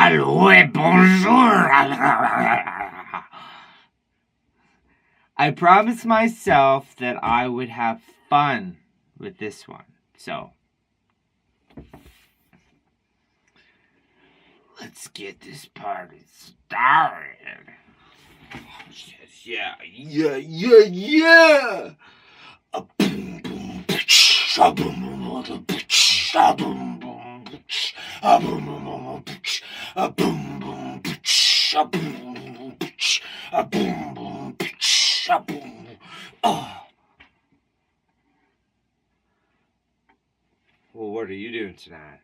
Allô et bonjour. I promised myself that I would have fun with this one. So, let's get this party started. Yeah. A boom boom bitch, a boom boom bitch, a boom boom bitch, a boom boom bitch, a boom boom bitch, a boom boom bitch, a boom boom bitch, a boom. Oh. Well, what are you doing tonight?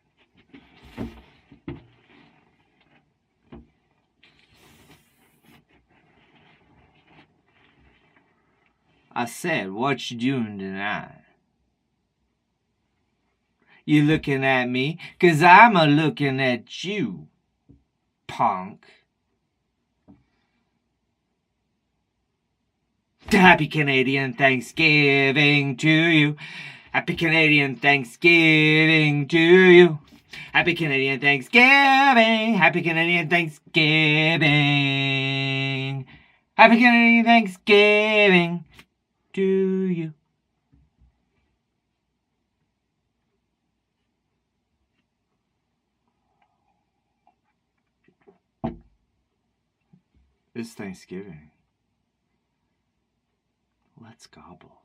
I said, what you doing tonight? You looking at me? 'Cause I'm a-looking at you, punk. Happy Canadian Thanksgiving to you. Happy Canadian Thanksgiving to you. Happy Canadian Thanksgiving. Happy Canadian Thanksgiving. Happy Canadian Thanksgiving to you. It's Thanksgiving. Let's gobble.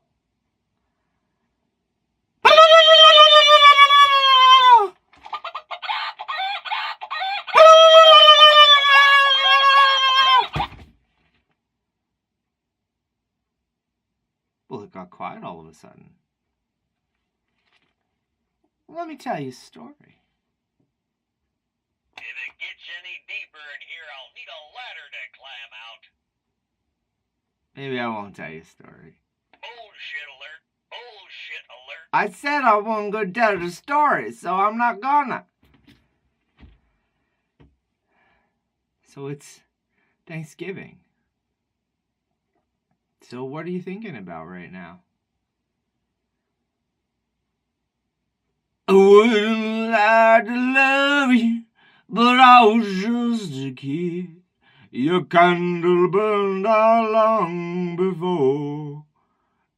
Well, it got quiet all of a sudden. Let me tell you a story. If it gets any deeper in here, I'll need a ladder to climb out. Maybe I won't tell you a story. Bullshit alert. Bullshit alert. I said I wasn't going to tell the story, so I'm not gonna. So it's Thanksgiving. So what are you thinking about right now? I wouldn't lie to love you, but I was just a kid. Your candle burned out long before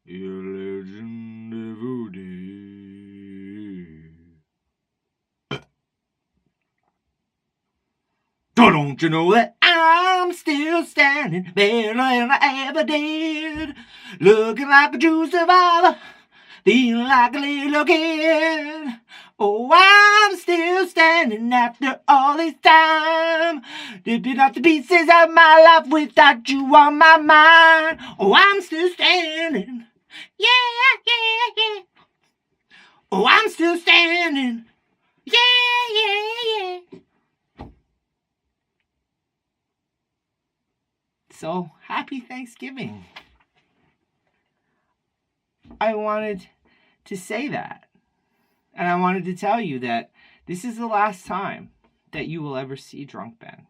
your legend ever did. So don't you know that I'm still standing better than I ever did? Looking like a true survivor, feeling like a little kid. Oh, I'm still standing after all this time, ripping out the pieces of my life without you on my mind. Oh, I'm still standing. Yeah. Oh, I'm still standing. Yeah. So, happy Thanksgiving. I wanted to say that. And I wanted to tell you that this is the last time that you will ever see Drunk Ben.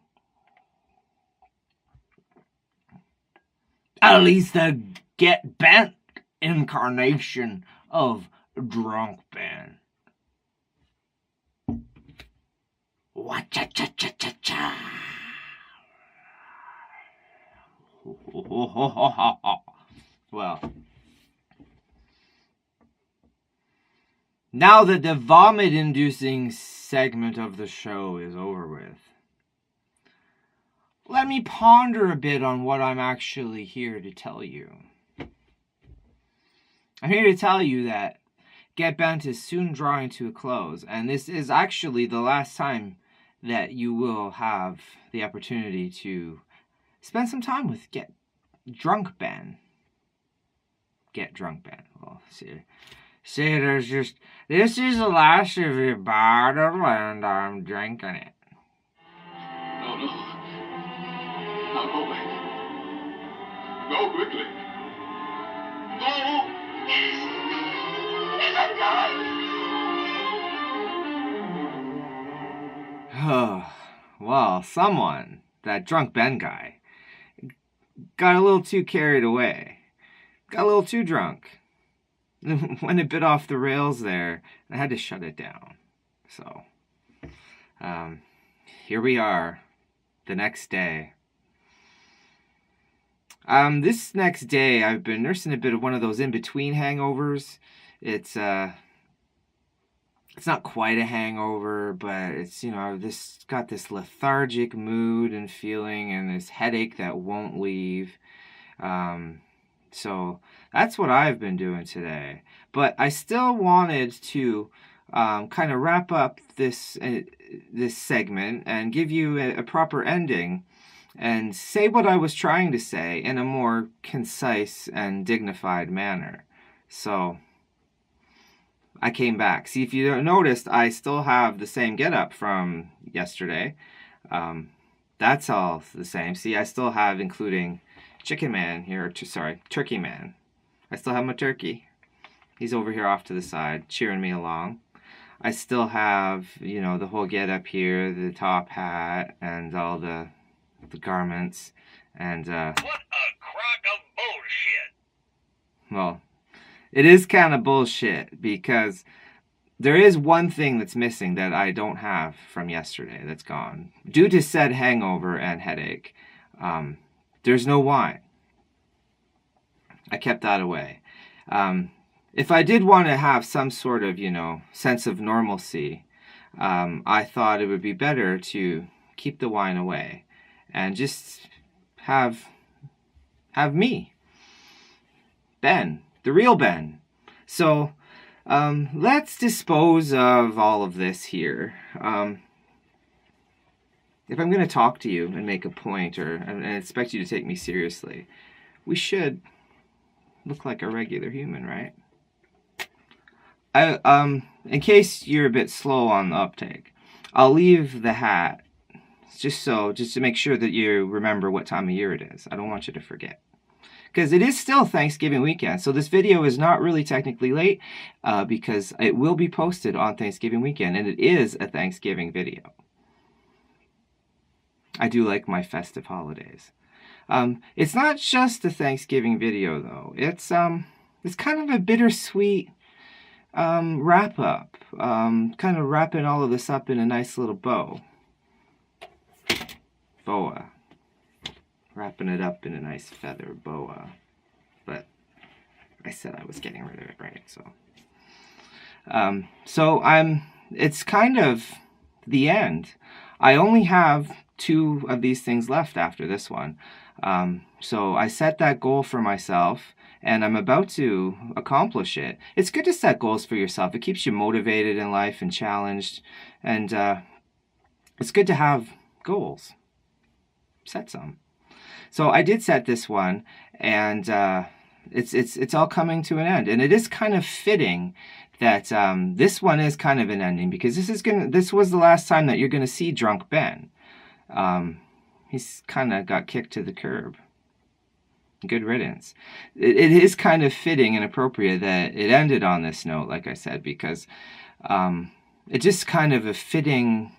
At least the getBenT incarnation of Drunk Ben. Wa-cha-cha-cha-cha-cha. Well, now that the vomit-inducing segment of the show is over with, let me ponder a bit on what I'm actually here to tell you. I'm here to tell you that getBenT is soon drawing to a close, and this is actually the last time that you will have the opportunity to spend some time with Drunk Ben. Get Drunk Ben. Well, see, there's just, this is the last of your bottle and I'm drinking it. No. Now go away. Go quickly. Go! Oh, well, someone, that Drunk Ben guy, got a little too carried away. Got a little too drunk. When it bit off the rails there, I had to shut it down. So, here we are, the next day. This next day, I've been nursing a bit of one of those in-between hangovers. It's not quite a hangover, but it's, this got this lethargic mood and feeling and this headache that won't leave. So that's what I've been doing today. But I still wanted to kind of wrap up this segment and give you a proper ending and say what I was trying to say in a more concise and dignified manner. So I came back. See, if you noticed, I still have the same getup from yesterday. That's all the same. See, I still have, including Chicken Man here, Turkey Man. I still have my turkey. He's over here off to the side, cheering me along. I still have, the whole getup here, the top hat, and all the garments, and What a crock of bullshit! well, it is kind of bullshit, because there is one thing that's missing that I don't have from yesterday that's gone. Due to said hangover and headache, there's no wine. I kept that away. If I did want to have some sort of, sense of normalcy, I thought it would be better to keep the wine away and just have me, Ben, the real Ben. So let's dispose of all of this here. If I'm going to talk to you and make a point and expect you to take me seriously, we should look like a regular human, right? In case you're a bit slow on the uptake, I'll leave the hat just to make sure that you remember what time of year it is. I don't want you to forget, because it is still Thanksgiving weekend. So this video is not really technically late, because it will be posted on Thanksgiving weekend, and it is a Thanksgiving video. I do like my festive holidays. It's not just a Thanksgiving video, though. It's kind of a bittersweet wrap up, kind of wrapping all of this up in a nice little boa. Wrapping it up in a nice feather boa. But I said I was getting rid of it, right? So it's kind of the end. I only have 2 of these things left after this one. So I set that goal for myself, and I'm about to accomplish it. It's good to set goals for yourself. It keeps you motivated in life and challenged, and it's good to have goals. Set some. So I did set this one, and it's all coming to an end, and it is kind of fitting that this one is kind of an ending, because this was the last time that you're gonna see Drunk Ben. He's kind of got kicked to the curb. Good riddance. It is kind of fitting and appropriate that it ended on this note, like I said, because it's just kind of a fitting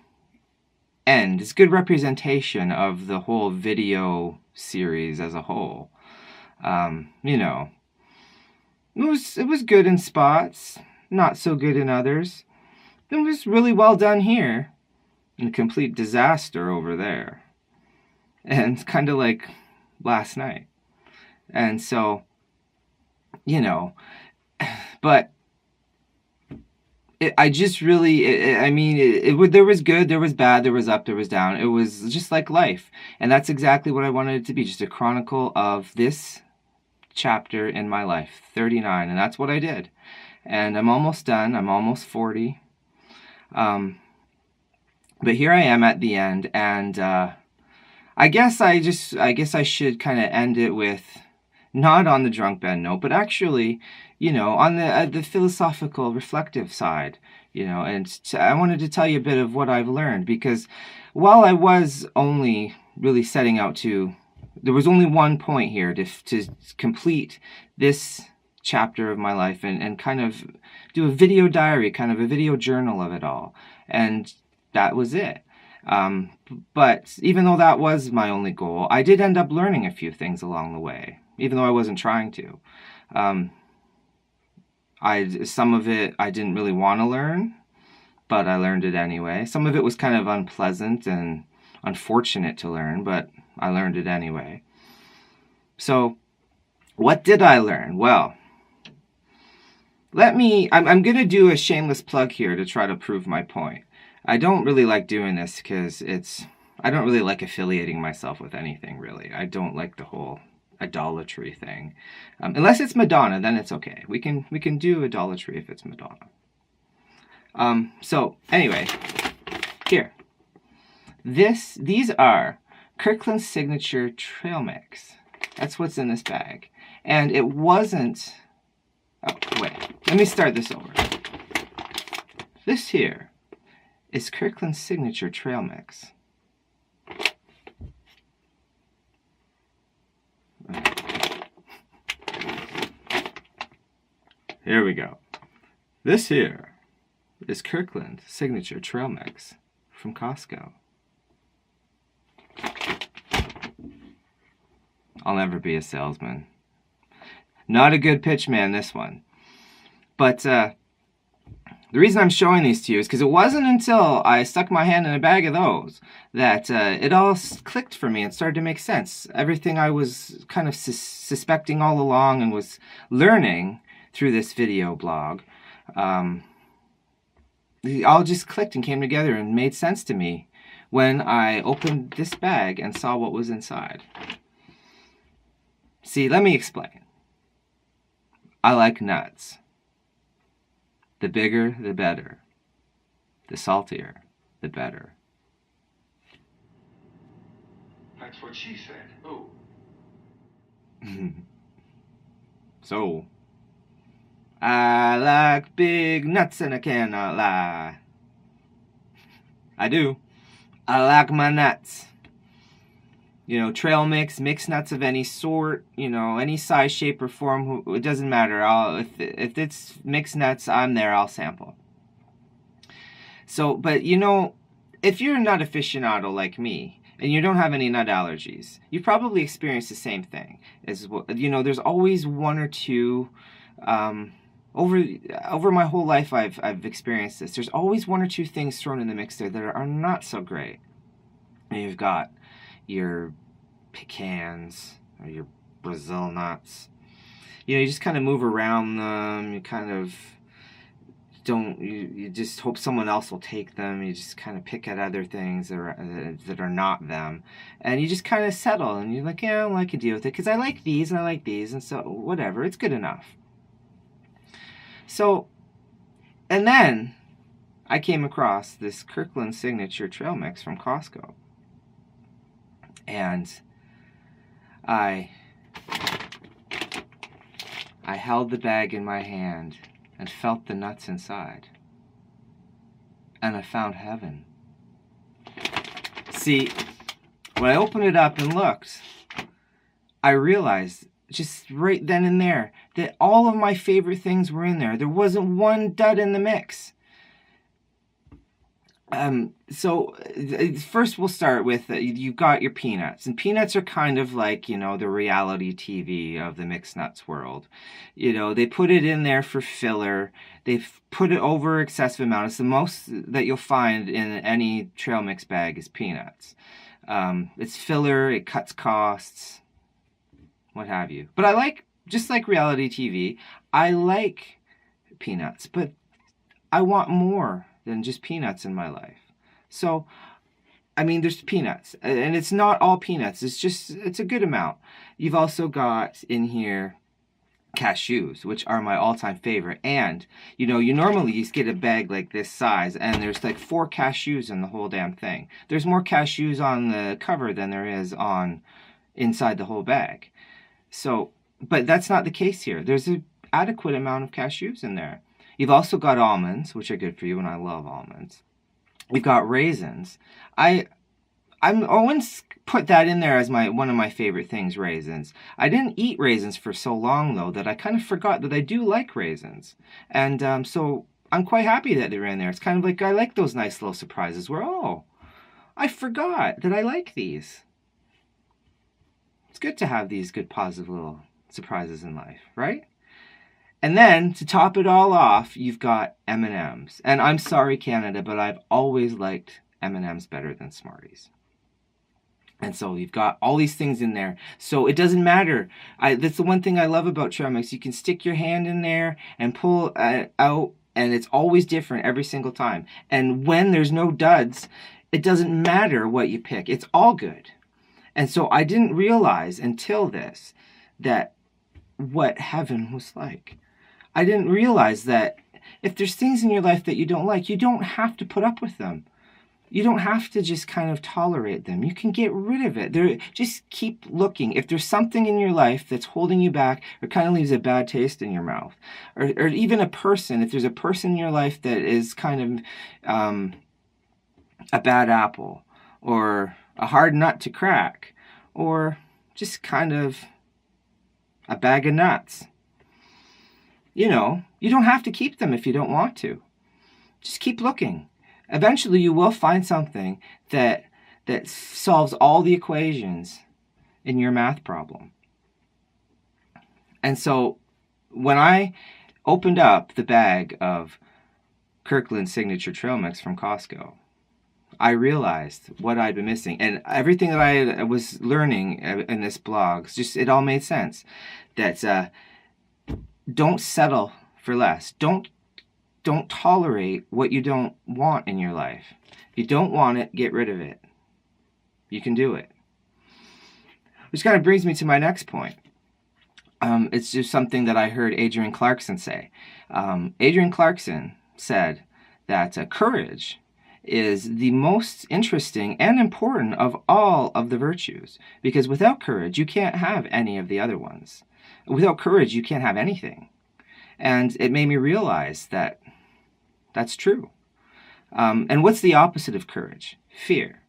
end. It's good representation of the whole video series as a whole. It was good in spots, not so good in others. It was really well done here, and a complete disaster over there. And kind of like last night. And so, but I just really, there was good, there was bad, there was up, there was down. It was just like life. And that's exactly what I wanted it to be, just a chronicle of this chapter in my life, 39. And that's what I did. And I'm almost done. I'm almost 40. But here I am at the end, and I guess I should kind of end it with, not on the Drunk Ben note, but actually, on the philosophical, reflective side, and I wanted to tell you a bit of what I've learned, because while I was only really setting out there was only one point here to complete this chapter of my life and kind of do a video diary, kind of a video journal of it all, and that was it. But even though that was my only goal, I did end up learning a few things along the way, even though I wasn't trying to. Some of it I didn't really want to learn, but I learned it anyway. Some of it was kind of unpleasant and unfortunate to learn, but I learned it anyway. So, what did I learn? Well, I'm going to do a shameless plug here to try to prove my point. I don't really like doing this because I don't really like affiliating myself with anything, really. I don't like the whole idolatry thing. Unless it's Madonna, then it's okay. We can do idolatry if it's Madonna. So, anyway, here. These are Kirkland's Signature Trail Mix. That's what's in this bag. And it wasn't... Oh, wait. Let me start this over. This here is Kirkland's Signature Trail Mix. Here we go. This here is Kirkland Signature Trail Mix from Costco. I'll never be a salesman. Not a good pitch man, this one. But the reason I'm showing these to you is because it wasn't until I stuck my hand in a bag of those that it all clicked for me and started to make sense. Everything I was kind of suspecting all along and was learning through this video blog, it all just clicked and came together and made sense to me when I opened this bag and saw what was inside. See, let me explain. I like nuts. The bigger, the better. The saltier, the better. That's what she said. Oh. So, I like big nuts and I cannot lie. I do. I like my nuts. You know, trail mix, mixed nuts of any sort, you know, any size, shape, or form, it doesn't matter. If it's mixed nuts, I'm there, I'll sample. So, but you know, if you're not aficionado like me, and you don't have any nut allergies, you probably experienced the same thing. You know, there's always one or two, over my whole life I've experienced this. There's always one or two things thrown in the mix there that are not so great. And you've got your pecans or your Brazil nuts. You know, you just kind of move around them. You kind of you just hope someone else will take them. You just kind of pick at other things that are not them. And you just kind of settle. And you're like, yeah, I can deal with it because I like these and I like these. And so whatever, it's good enough. So, and then I came across this Kirkland Signature Trail Mix from Costco. And I held the bag in my hand and felt the nuts inside. And I found heaven. See, when I opened it up and looked, I realized just right then and there that all of my favorite things were in there. There wasn't one dud in the mix. So first we'll start with you've got your peanuts, and peanuts are kind of like, you know, the reality TV of the mixed nuts world. You know, they put it in there for filler. They've put it over excessive amount. It's the most that you'll find in any trail mix bag is peanuts. It's filler. It cuts costs, what have you. But I like, just like reality TV, I like peanuts, but I want more than just peanuts in my life. So, I mean, there's peanuts, and it's not all peanuts. It's a good amount. You've also got in here cashews, which are my all-time favorite. And, you know, you normally just get a bag like this size, and there's like 4 cashews in the whole damn thing. There's more cashews on the cover than there is on inside the whole bag. So, but that's not the case here. There's an adequate amount of cashews in there. You've also got almonds, which are good for you, and I love almonds. You've got raisins. I wouldn't put that in there as one of my favorite things, raisins. I didn't eat raisins for so long, though, that I kind of forgot that I do like raisins. And so I'm quite happy that they're in there. It's kind of like I like those nice little surprises where, oh, I forgot that I like these. It's good to have these good, positive little surprises in life, right? And then to top it all off, you've got M&Ms. And I'm sorry, Canada, but I've always liked M&Ms better than Smarties. And so you've got all these things in there. So it doesn't matter. That's the one thing I love about trail mix. You can stick your hand in there and pull out, and it's always different every single time. And when there's no duds, it doesn't matter what you pick. It's all good. And so I didn't realize until this that what heaven was like. I didn't realize that if there's things in your life that you don't like, you don't have to put up with them. You don't have to just kind of tolerate them. You can get rid of it. Just keep looking. If there's something in your life that's holding you back or kind of leaves a bad taste in your mouth, or even a person, if there's a person in your life that is kind of a bad apple or a hard nut to crack or just kind of a bag of nuts, you don't have to keep them if you don't want to. Just keep looking. Eventually you will find something that solves all the equations in your math problem. And so when I opened up the bag of Kirkland Signature Trail Mix from Costco, I realized what I'd been missing. And everything that I was learning in this blog, it all made sense. That don't settle for less. Don't tolerate what you don't want in your life. If you don't want it, get rid of it. You can do it. Which kind of brings me to my next point. It's just something that I heard Adrian Clarkson say. Adrian Clarkson said that courage is the most interesting and important of all of the virtues. Because without courage, you can't have any of the other ones. Without courage, you can't have anything. And it made me realize that that's true. And what's the opposite of courage? Fear.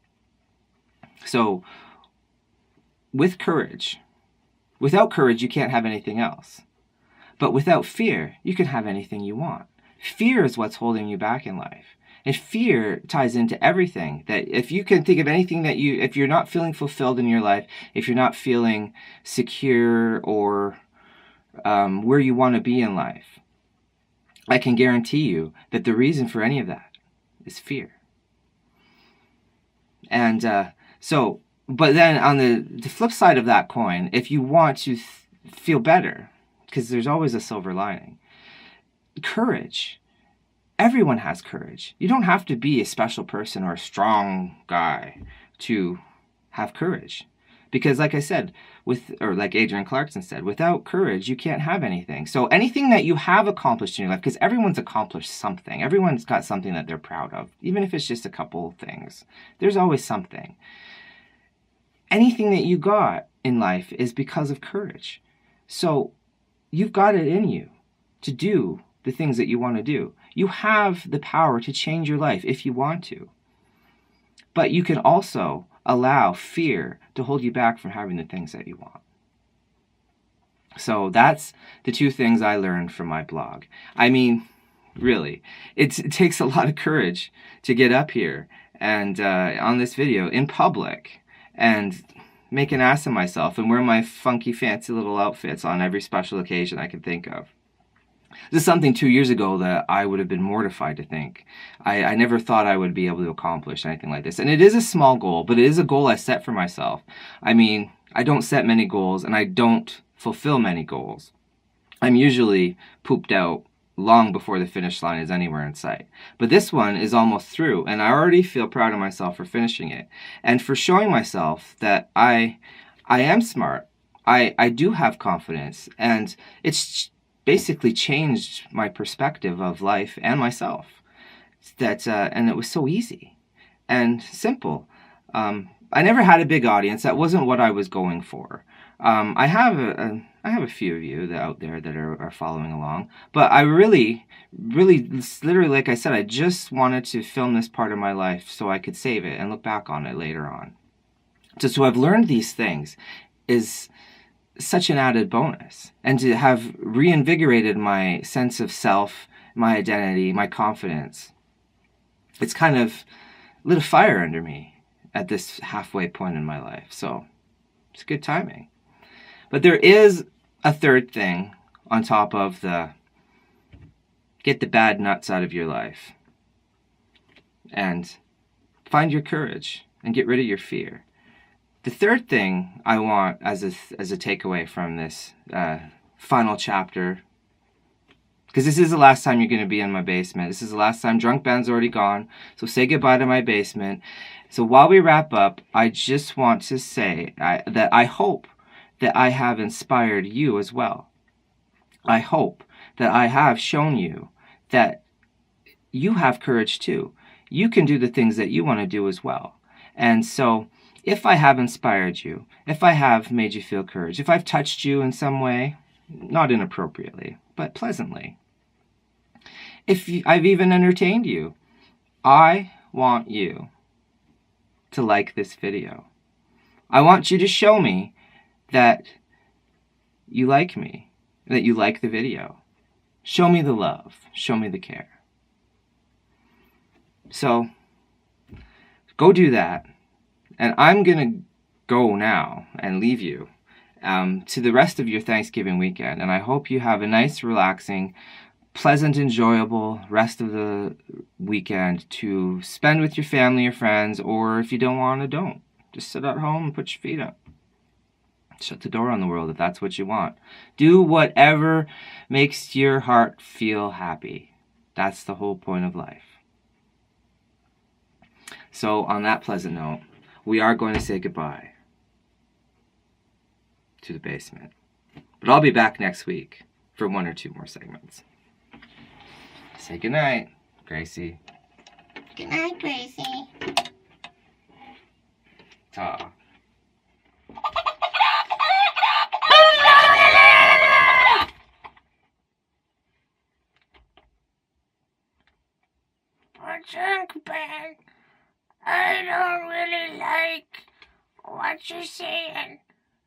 So, without courage, you can't have anything else. But without fear, you can have anything you want. Fear is what's holding you back in life. And fear ties into everything. That if you can think of anything if you're not feeling fulfilled in your life, if you're not feeling secure or where you want to be in life, I can guarantee you that the reason for any of that is fear. And but then on the flip side of that coin, if you want to feel better, because there's always a silver lining, courage. Everyone has courage. You don't have to be a special person or a strong guy to have courage. Because like I said, like Adrian Clarkson said, without courage, you can't have anything. So anything that you have accomplished in your life, because everyone's accomplished something. Everyone's got something that they're proud of. Even if it's just a couple things. There's always something. Anything that you got in life is because of courage. So you've got it in you to do the things that you want to do. You have the power to change your life if you want to. But you can also allow fear to hold you back from having the things that you want. So that's the two things I learned from my blog. I mean, really, it takes a lot of courage to get up here and on this video in public and make an ass of myself and wear my funky fancy little outfits on every special occasion I can think of. This is something 2 years ago that I would have been mortified to think. I never thought I would be able to accomplish anything like this. And it is a small goal, but it is a goal I set for myself. I mean, I don't set many goals, and I don't fulfill many goals. I'm usually pooped out long before the finish line is anywhere in sight. But this one is almost through, and I already feel proud of myself for finishing it. And for showing myself that I am smart. I do have confidence, and it's basically changed my perspective of life and myself. And it was so easy and simple. I never had a big audience. That wasn't what I was going for. I have a few of you out there that are following along, but I really, literally, like I said, I just wanted to film this part of my life so I could save it and look back on it later on. So I've learned these things is such an added bonus, and to have reinvigorated my sense of self, my identity, my confidence. It's kind of lit a fire under me at this halfway point in my life, so it's good timing. But there is a third thing on top of the Get the bad nuts out of your life. And find your courage and get rid of your fear. The third thing I want as a takeaway from this final chapter, because this is the last time you're going to be in my basement. This is the last time. Drunk Ben's already gone, so say goodbye to my basement. So while we wrap up, I just want to say that I hope that I have inspired you as well. I hope that I have shown you that you have courage too. You can do the things that you want to do as well. And so if I have inspired you, if I have made you feel courage, if I've touched you in some way, not inappropriately, but pleasantly, if I've even entertained you, I want you to like this video. I want you to show me that you like me, that you like the video. Show me the love. Show me the care. So, go do that. And I'm going to go now and leave you to the rest of your Thanksgiving weekend. And I hope you have a nice, relaxing, pleasant, enjoyable rest of the weekend to spend with your family or friends, or if you don't want to, don't. Just sit at home and put your feet up. Shut the door on the world if that's what you want. Do whatever makes your heart feel happy. That's the whole point of life. So on that pleasant note, we are going to say goodbye to the basement. But I'll be back next week for 1 or 2 more segments. Say goodnight, Gracie. Good night, Gracie. Ta. But Drunk Ben, I don't really like what you're saying,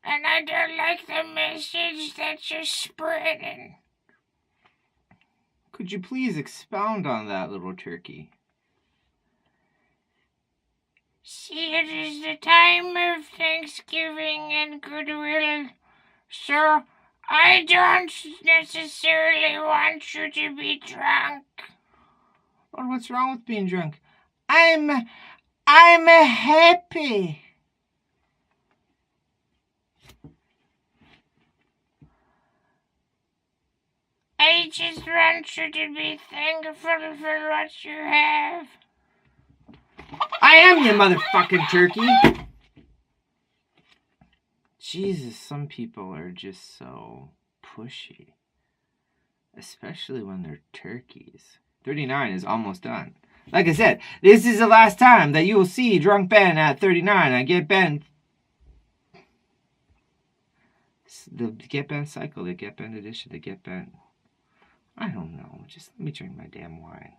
and I don't like the message that you're spreading. Could you please expound on that, little turkey? See, it is the time of Thanksgiving and goodwill, so I don't necessarily want you to be drunk. Well, what's wrong with being drunk? I'm happy. I just want you to be thankful for what you have. I am, you motherfucking turkey. Jesus, some people are just so pushy. Especially when they're turkeys. 39 is almost done. Like I said, this is the last time that you will see Drunk Ben at 39. I getBenT. The getBenT cycle, the getBenT edition, the getBenT. I don't know. Just let me drink my damn wine.